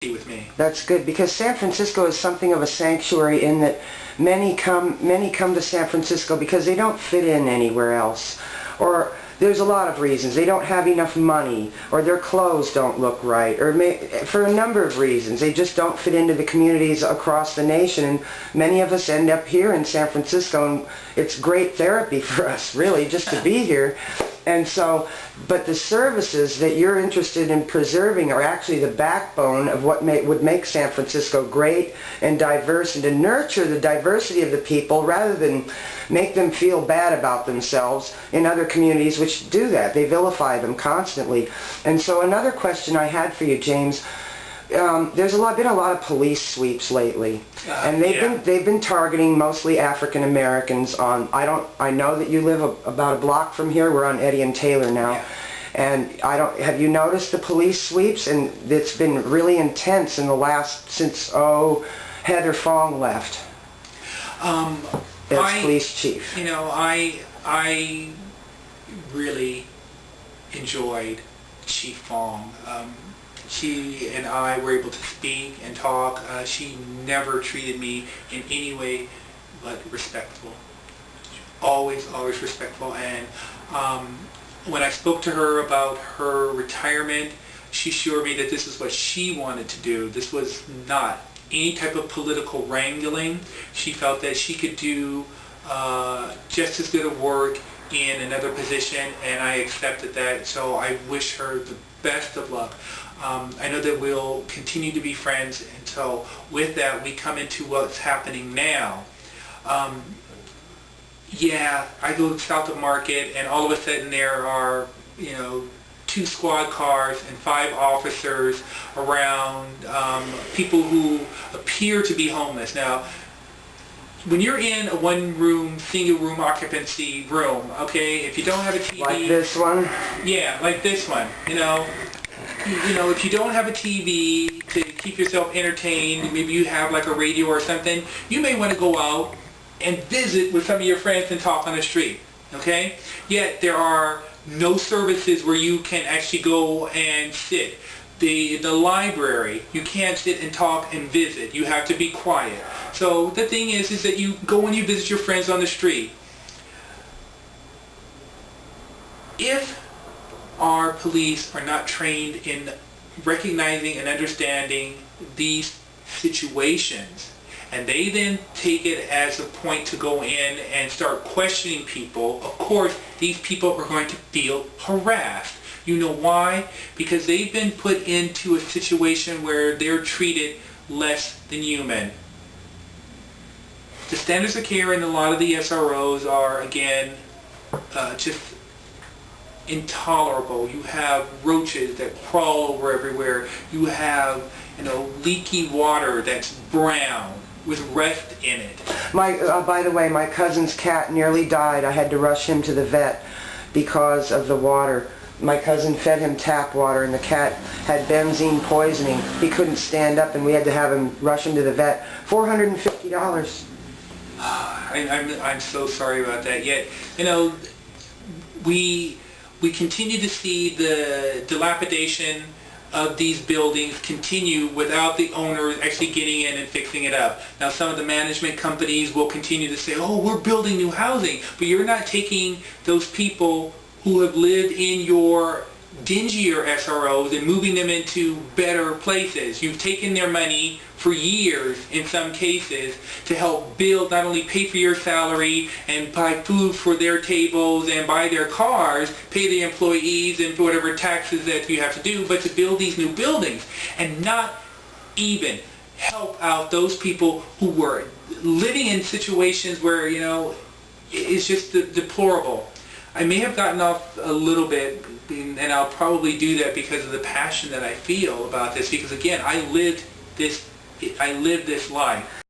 with me. That's good, because San Francisco is something of a sanctuary in that many come to San Francisco because they don't fit in anywhere else, or there's a lot of reasons. They don't have enough money, or their clothes don't look right, or for a number of reasons. They just don't fit into the communities across the nation, and many of us end up here in San Francisco, and it's great therapy for us, really, just to be here. And so, but the services that you're interested in preserving are actually the backbone of what would make San Francisco great and diverse, and to nurture the diversity of the people rather than make them feel bad about themselves in other communities which do that. They vilify them constantly. And so another question I had for you, James, there's been a lot of police sweeps lately, and they've been targeting mostly African Americans. I know that you live about a block from here. We're on Eddy and Taylor now, and have you noticed the police sweeps? And it's been really intense in the since Heather Fong left as police chief. You know, I really enjoyed Chief Fong. She and I were able to speak and talk. She never treated me in any way but respectful. Always respectful. And when I spoke to her about her retirement, she assured me that this is what she wanted to do. This was not any type of political wrangling. She felt that she could do just as good a work in another position, and I accepted that. So I wish her the best of luck. I know that we'll continue to be friends, and so with that we come into what's happening now. Yeah, I go south of Market, and all of a sudden there are, 2 squad cars and 5 officers around people who appear to be homeless. Now, when you're in a single room occupancy room, okay, if you don't have a TV... Like this one? Yeah, like this one, if you don't have a TV to keep yourself entertained, maybe you have like a radio or something, you may want to go out and visit with some of your friends and talk on the street, okay? Yet there are no services where you can actually go and sit. The library, you can't sit and talk and visit. You have to be quiet. So the thing is that you go and you visit your friends on the street. If our police are not trained in recognizing and understanding these situations, and they then take it as a point to go in and start questioning people, of course these people are going to feel harassed. You know why? Because they've been put into a situation where they're treated less than human. The standards of care in a lot of the SROs are, again, just intolerable. You have roaches that crawl over everywhere. You have, leaky water that's brown with rust in it. By the way, my cousin's cat nearly died. I had to rush him to the vet because of the water. My cousin fed him tap water, and the cat had benzene poisoning. He couldn't stand up, and we had to rush him to the vet. $450. I'm so sorry about that. Yet, we continue to see the dilapidation of these buildings continue without the owners actually getting in and fixing it up. Now, some of the management companies will continue to say, oh, we're building new housing, but you're not taking those people who have lived in your dingier SROs and moving them into better places. You've taken their money for years, in some cases, to help build, not only pay for your salary and buy food for their tables and buy their cars, pay the employees and whatever taxes that you have to do, but to build these new buildings and not even help out those people who were living in situations where, it's just deplorable. I may have gotten off a little bit, and I'll probably do that because of the passion that I feel about this, because again, I lived this life.